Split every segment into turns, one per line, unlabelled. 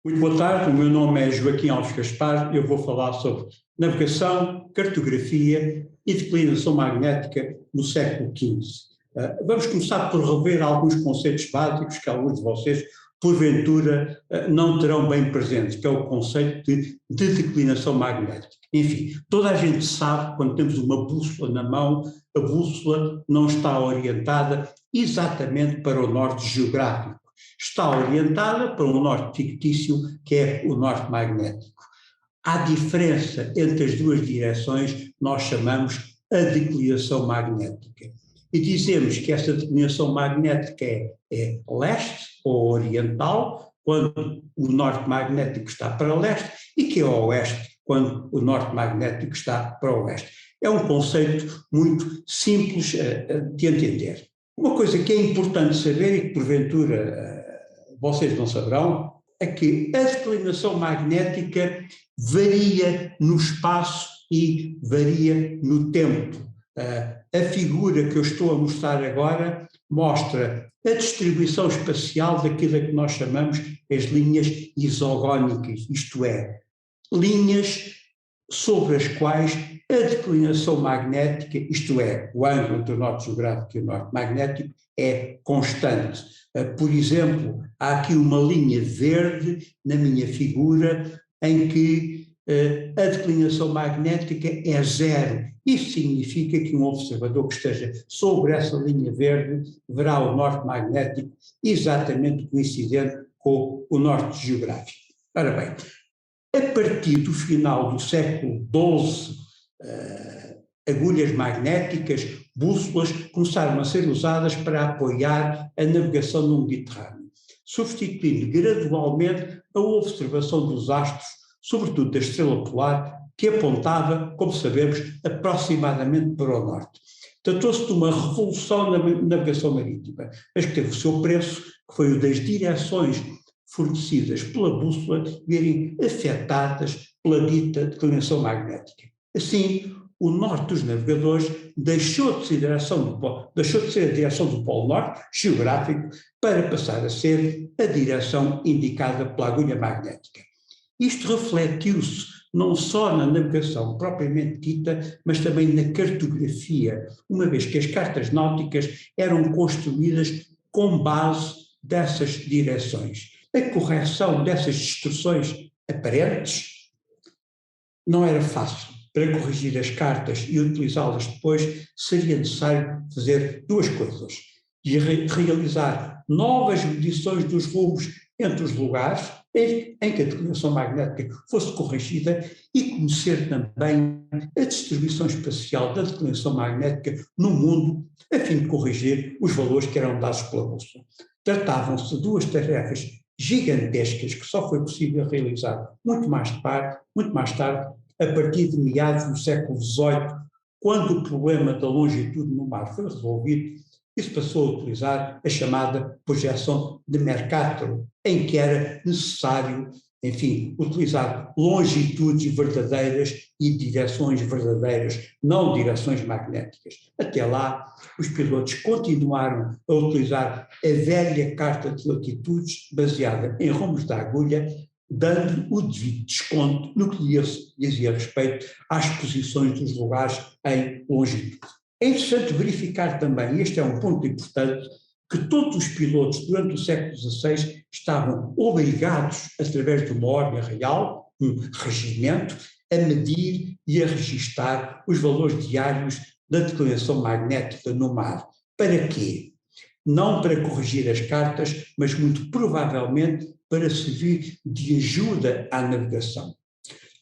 Muito boa tarde, o meu nome é Joaquim Alves Gaspar e eu vou falar sobre navegação, cartografia e declinação magnética no século XV. Vamos começar por rever alguns conceitos básicos que alguns de vocês, porventura, não terão bem presentes, que é o conceito de declinação magnética. Enfim, toda a gente sabe, quando temos uma bússola na mão, a bússola não está orientada exatamente para o norte geográfico. Está orientada para um norte fictício, que é o norte magnético. Há diferença entre as duas direções, nós chamamos a declinação magnética. E dizemos que essa declinação magnética é leste ou oriental, quando o norte magnético está para leste, e que é oeste, quando o norte magnético está para oeste. É um conceito muito simples de entender. Uma coisa que é importante saber e que porventura vocês não saberão, é que a declinação magnética varia no espaço e varia no tempo. A figura que eu estou a mostrar agora mostra a distribuição espacial daquilo que nós chamamos as linhas isogónicas, isto é, linhas sobre as quais a declinação magnética, isto é, o ângulo entre o norte geográfico e o norte magnético, é constante. Por exemplo, há aqui uma linha verde na minha figura em que a declinação magnética é zero. Isso significa que um observador que esteja sobre essa linha verde verá o norte magnético exatamente coincidente com o norte geográfico. Ora bem, a partir do final do século XII, agulhas magnéticas, bússolas, começaram a ser usadas para apoiar a navegação no Mediterrâneo, substituindo gradualmente a observação dos astros, sobretudo da estrela polar, que apontava, como sabemos, aproximadamente para o norte. Tratou-se de uma revolução na navegação marítima, mas que teve o seu preço, que foi o das direções fornecidas pela bússola verem afetadas pela dita declinação magnética. Assim, o norte dos navegadores deixou de ser a direção do Polo Norte, geográfico, para passar a ser a direção indicada pela agulha magnética. Isto refletiu-se não só na navegação propriamente dita, mas também na cartografia, uma vez que as cartas náuticas eram construídas com base dessas direções. A correção dessas distorções aparentes não era fácil. Para corrigir as cartas e utilizá-las depois, seria necessário fazer duas coisas: realizar novas medições dos rumos entre os lugares em que a declinação magnética fosse corrigida e conhecer também a distribuição espacial da declinação magnética no mundo, a fim de corrigir os valores que eram dados pela bússola. Tratavam-se de duas tarefas gigantescas que só foi possível realizar muito mais tarde, a partir de meados do século XVIII, quando o problema da longitude no mar foi resolvido, e se passou a utilizar a chamada projeção de Mercator, em que era necessário, enfim, utilizar longitudes verdadeiras e direções verdadeiras, não direções magnéticas. Até lá, os pilotos continuaram a utilizar a velha carta de latitudes baseada em rumos da agulha, dando o devido desconto no que dizia respeito às posições dos lugares em longitude. É interessante verificar também, e este é um ponto importante, que todos os pilotos durante o século XVI estavam obrigados, através de uma ordem real, um regimento, a medir e a registar os valores diários da declinação magnética no mar. Para quê? Não para corrigir as cartas, mas muito provavelmente para servir de ajuda à navegação.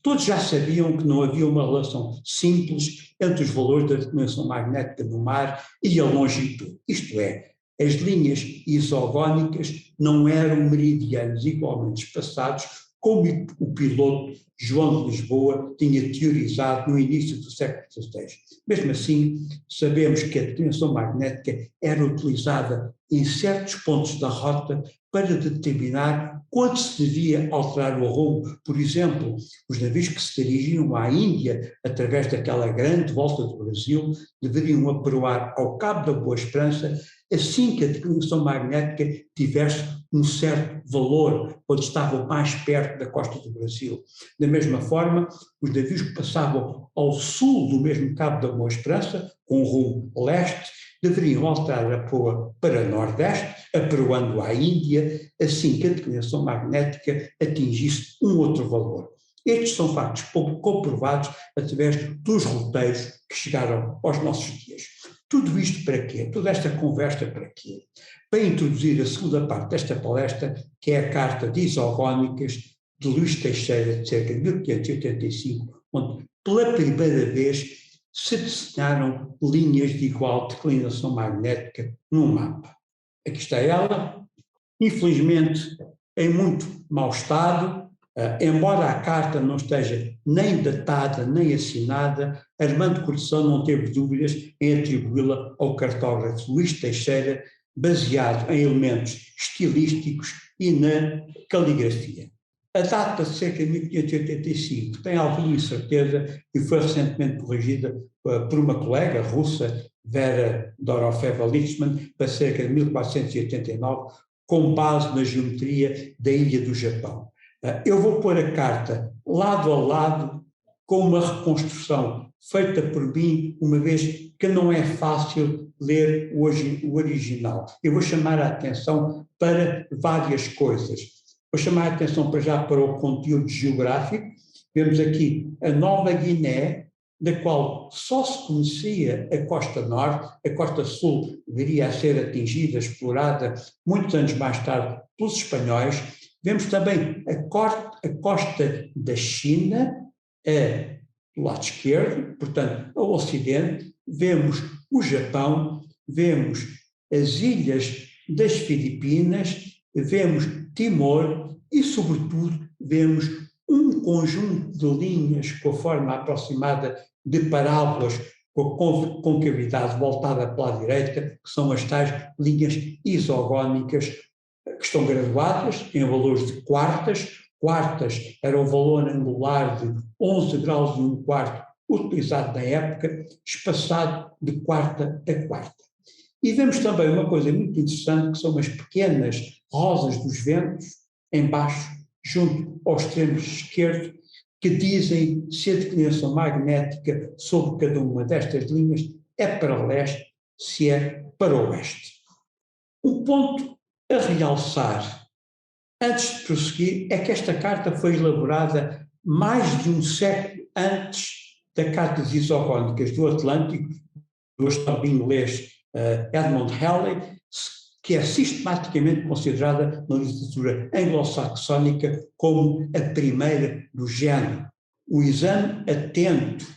Todos já sabiam que não havia uma relação simples entre os valores da declinação magnética no mar e a longitude. Isto é, as linhas isogónicas não eram meridianos igualmente espaçados, como o piloto João de Lisboa tinha teorizado no início do século XVI. Mesmo assim, sabemos que a declinação magnética era utilizada em certos pontos da rota para determinar quando se devia alterar o rumo. Por exemplo, os navios que se dirigiam à Índia através daquela grande volta do Brasil deveriam aproar ao Cabo da Boa Esperança assim que a declinação magnética tivesse um certo valor quando estavam mais perto da costa do Brasil. Da mesma forma, os navios que passavam ao sul do mesmo Cabo da Boa Esperança, com rumo leste, deveriam alterar a proa para nordeste, aproando à Índia, assim que a declinação magnética atingisse um outro valor. Estes são factos pouco comprovados através dos roteiros que chegaram aos nossos dias. Tudo isto para quê? Toda esta conversa para quê? Para introduzir a segunda parte desta palestra, que é a Carta de Isogónicas de Luís Teixeira, de cerca de 1585, onde pela primeira vez se desenharam linhas de igual declinação magnética num mapa. Aqui está ela, infelizmente em muito mau estado, embora a carta não esteja nem datada nem assinada, Armando Corção não teve dúvidas em atribuí-la ao cartógrafo Luís Teixeira, baseado em elementos estilísticos e na caligrafia. A data de cerca de 1585 tem alguma incerteza e foi recentemente corrigida por uma colega russa, Vera Dorofeeva-Litzman, para cerca de 1489, com base na geometria da Ilha do Japão. Eu vou pôr a carta lado a lado com uma reconstrução feita por mim, uma vez que não é fácil ler hoje o original. Eu vou chamar a atenção para várias coisas. Vou chamar a atenção para já para o conteúdo geográfico. Vemos aqui a Nova Guiné, da qual só se conhecia a costa norte, a costa sul viria a ser atingida, explorada muitos anos mais tarde pelos espanhóis. Vemos também a costa da China, do lado esquerdo, portanto, ao ocidente, vemos o Japão, vemos as ilhas das Filipinas, vemos Timor e, sobretudo, vemos um conjunto de linhas com a forma aproximada de parábolas com a concavidade voltada para a direita, que são as tais linhas isogónicas, que estão graduadas em valores de quartas. Quartas era o valor angular de 11 graus e um quarto utilizado na época, espaçado de quarta a quarta. E vemos também uma coisa muito interessante, que são as pequenas rosas dos ventos, embaixo, junto ao extremo esquerdo, que dizem se a declinação magnética sobre cada uma destas linhas é para leste, se é para o oeste. Um ponto a realçar, antes de prosseguir, é que esta carta foi elaborada mais de um século antes da Carta de Isogónicas do Atlântico, do astrónomo inglês Edmund Halley, que é sistematicamente considerada na literatura anglo-saxónica como a primeira do género. O exame atento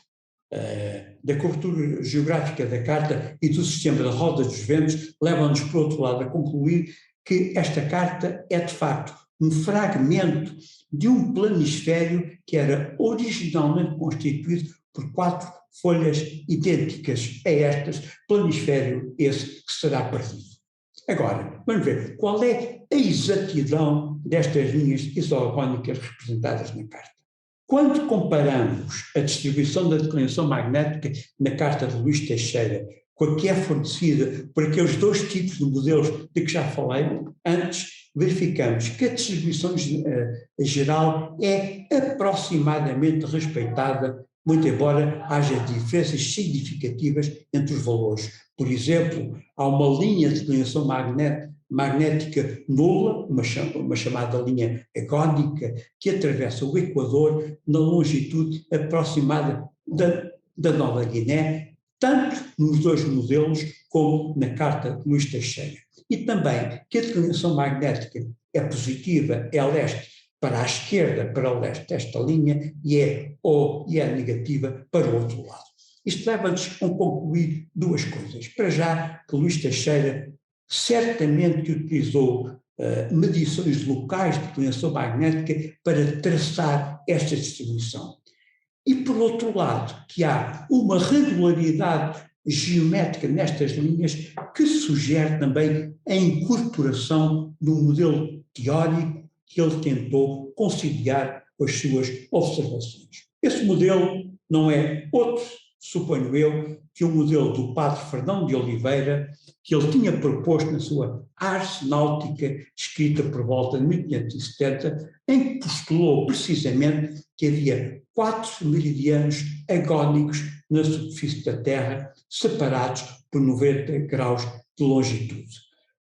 da cobertura geográfica da carta e do sistema da roda dos ventos leva-nos, por outro lado, a concluir que esta carta é, de facto, um fragmento de um planisfério que era originalmente constituído por 4 folhas idênticas a estas, planisfério esse que será perdido. Agora, vamos ver qual é a exatidão destas linhas isogónicas representadas na carta. Quando comparamos a distribuição da declinação magnética na carta de Luís Teixeira com a que é fornecida por aqueles 2 tipos de modelos de que já falei antes, verificamos que a distribuição geral é aproximadamente respeitada, muito embora haja diferenças significativas entre os valores. Por exemplo, há uma linha de declinação magnética nula, uma chamada linha agónica, que atravessa o Equador na longitude aproximada da Nova Guiné, tanto nos 2 modelos como na carta de Luís Teixeira. E também que a declinação magnética é positiva, é a leste para a esquerda, para o leste desta linha, e é negativa para o outro lado. Isto leva-nos a concluir 2 coisas. Para já, que Luís Teixeira certamente utilizou medições locais de declinação magnética para traçar esta distribuição. E, por outro lado, que há uma regularidade geométrica nestas linhas que sugere também a incorporação de um modelo teórico que ele tentou conciliar com as suas observações. Esse modelo não é outro suponho eu, que o modelo do padre Fernão de Oliveira, que ele tinha proposto na sua Ars Náutica, escrita por volta de 1570, em que postulou precisamente que havia 4 meridianos agónicos na superfície da Terra, separados por 90 graus de longitude.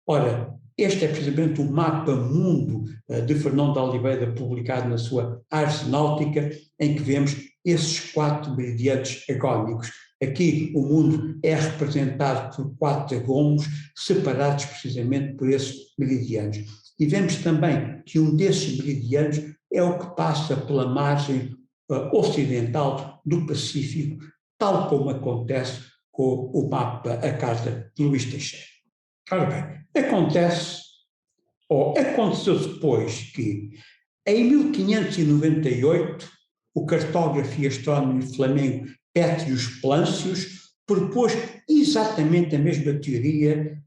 Ora, este é precisamente o mapa mundo de Fernão de Oliveira, publicado na sua Ars Náutica, em que vemos esses 4 meridianos agónicos. Aqui o mundo é representado por 4 gomos, separados precisamente por esses meridianos. E vemos também que um desses meridianos é o que passa pela margem ocidental do Pacífico, tal como acontece com o mapa, a carta de Luís Teixeira. Ora bem, aconteceu depois que, em 1598, o cartógrafo e astrónomo flamengo Pétrios Plâncios propôs exatamente a mesma teoria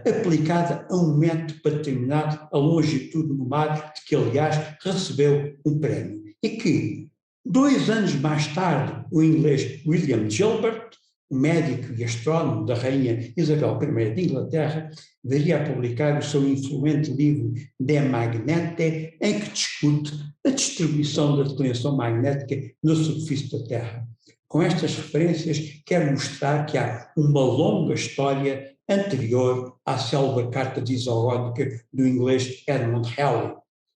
aplicada a um método para determinar a longitude do mar, de que, aliás, recebeu um prémio. E que, 2 anos mais tarde, o inglês William Gilbert, médico e astrónomo da rainha Isabel I de Inglaterra, viria a publicar o seu influente livro De Magnete, em que discute a distribuição da declinação magnética na superfície da Terra. Com estas referências, quero mostrar que há uma longa história anterior à célebre carta isogónica do inglês Edmund Halley.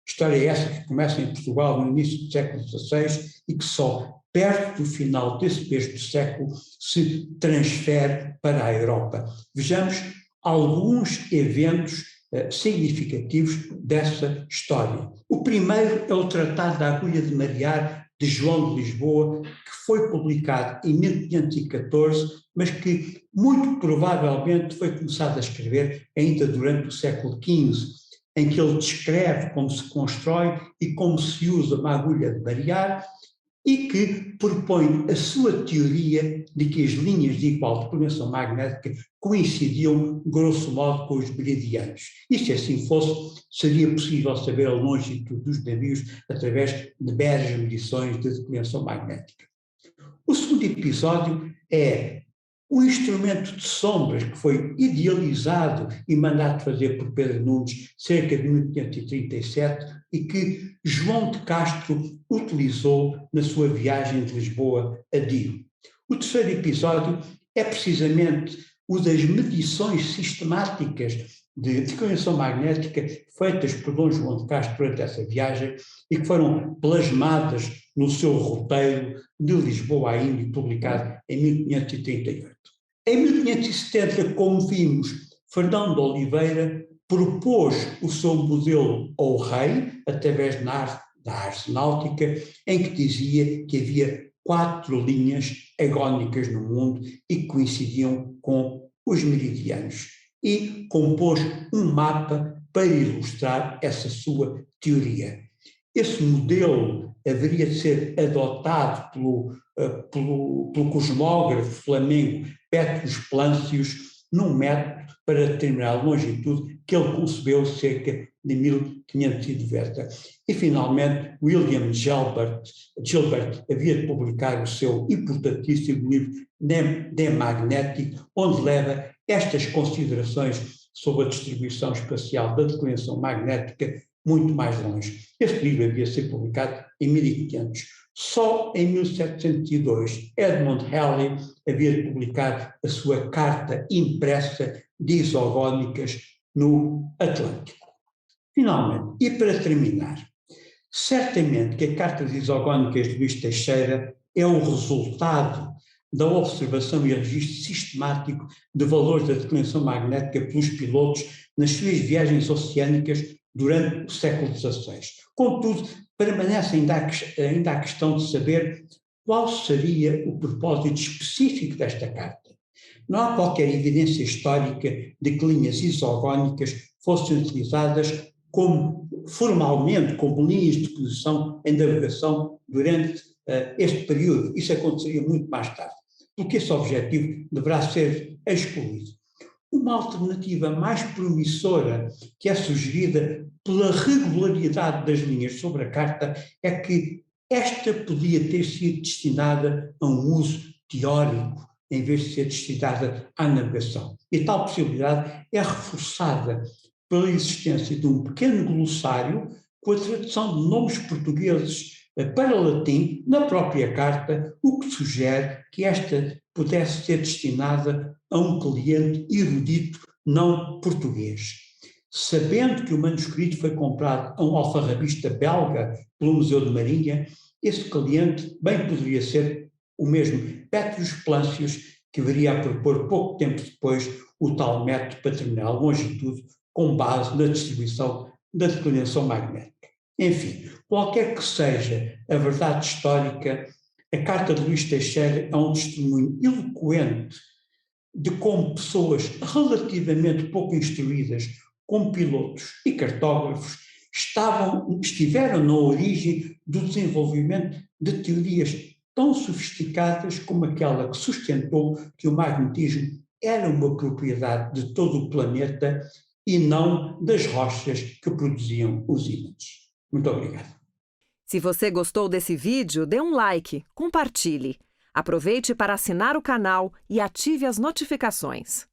História essa que começa em Portugal no início do século XVI e que só perto do final desse mesmo século se transfere para a Europa. Vejamos alguns eventos significativos dessa história. O primeiro é o Tratado da Agulha de Marear de João de Lisboa, que foi publicado em 1514, mas que muito provavelmente foi começado a escrever ainda durante o século XV, em que ele descreve como se constrói e como se usa uma agulha de marear, e que propõe a sua teoria de que as linhas de igual declinação magnética coincidiam, grosso modo, com os meridianos. E se assim fosse, seria possível saber a longitude dos navios através de meras medições de declinação magnética. O segundo episódio é o instrumento de sombras que foi idealizado e mandado fazer por Pedro Nunes cerca de 1537 e que João de Castro utilizou na sua viagem de Lisboa a Dio. O terceiro episódio é precisamente o das medições sistemáticas de declinação magnética feitas por Dom João de Castro durante essa viagem e que foram plasmadas no seu roteiro de Lisboa a Índio, publicado em 1538. Em 1570, como vimos, Fernão de Oliveira propôs o seu modelo ao rei, através da arte náutica, em que dizia que havia 4 linhas agónicas no mundo e que coincidiam com os meridianos. E compôs um mapa para ilustrar essa sua teoria. Esse modelo haveria de ser adotado pelo cosmógrafo flamengo Pétrios Plâncios num método para determinar a longitude que ele concebeu cerca de 1590. E, finalmente, William Gilbert havia de publicar o seu importantíssimo livro De Magnete, onde leva estas considerações sobre a distribuição espacial da declinação magnética muito mais longe. Este livro havia de ser publicado em 1500. Só em 1702, Edmund Halley havia de publicar a sua carta impressa de isogónicas no Atlântico. Finalmente, e para terminar, certamente que a carta de isogónicas de Luís Teixeira é o resultado da observação e registro sistemático de valores da declinação magnética pelos pilotos nas suas viagens oceânicas durante o século XVI. Contudo, permanece ainda a questão de saber qual seria o propósito específico desta carta. Não há qualquer evidência histórica de que linhas isogónicas fossem utilizadas formalmente como linhas de posição em navegação durante este período. Isso aconteceria muito mais tarde, porque esse objetivo deverá ser excluído. Uma alternativa mais promissora que é sugerida pela regularidade das linhas sobre a carta é que esta podia ter sido destinada a um uso teórico, em vez de ser destinada à navegação. E tal possibilidade é reforçada pela existência de um pequeno glossário com a tradução de nomes portugueses para latim na própria carta, o que sugere que esta pudesse ser destinada a um cliente erudito não português. Sabendo que o manuscrito foi comprado a um alfarrabista belga pelo Museu de Marinha, esse cliente bem poderia ser o mesmo Petrus Plancius, que viria a propor pouco tempo depois o tal método patrimonial longitude com base na distribuição da declinação magnética. Enfim, qualquer que seja a verdade histórica, a carta de Luís Teixeira é um testemunho eloquente de como pessoas relativamente pouco instruídas, como pilotos e cartógrafos, estiveram na origem do desenvolvimento de teorias tão sofisticadas como aquela que sustentou que o magnetismo era uma propriedade de todo o planeta e não das rochas que produziam os ímãs. Muito obrigado.
Se você gostou desse vídeo, dê um like, compartilhe. Aproveite para assinar o canal e ative as notificações.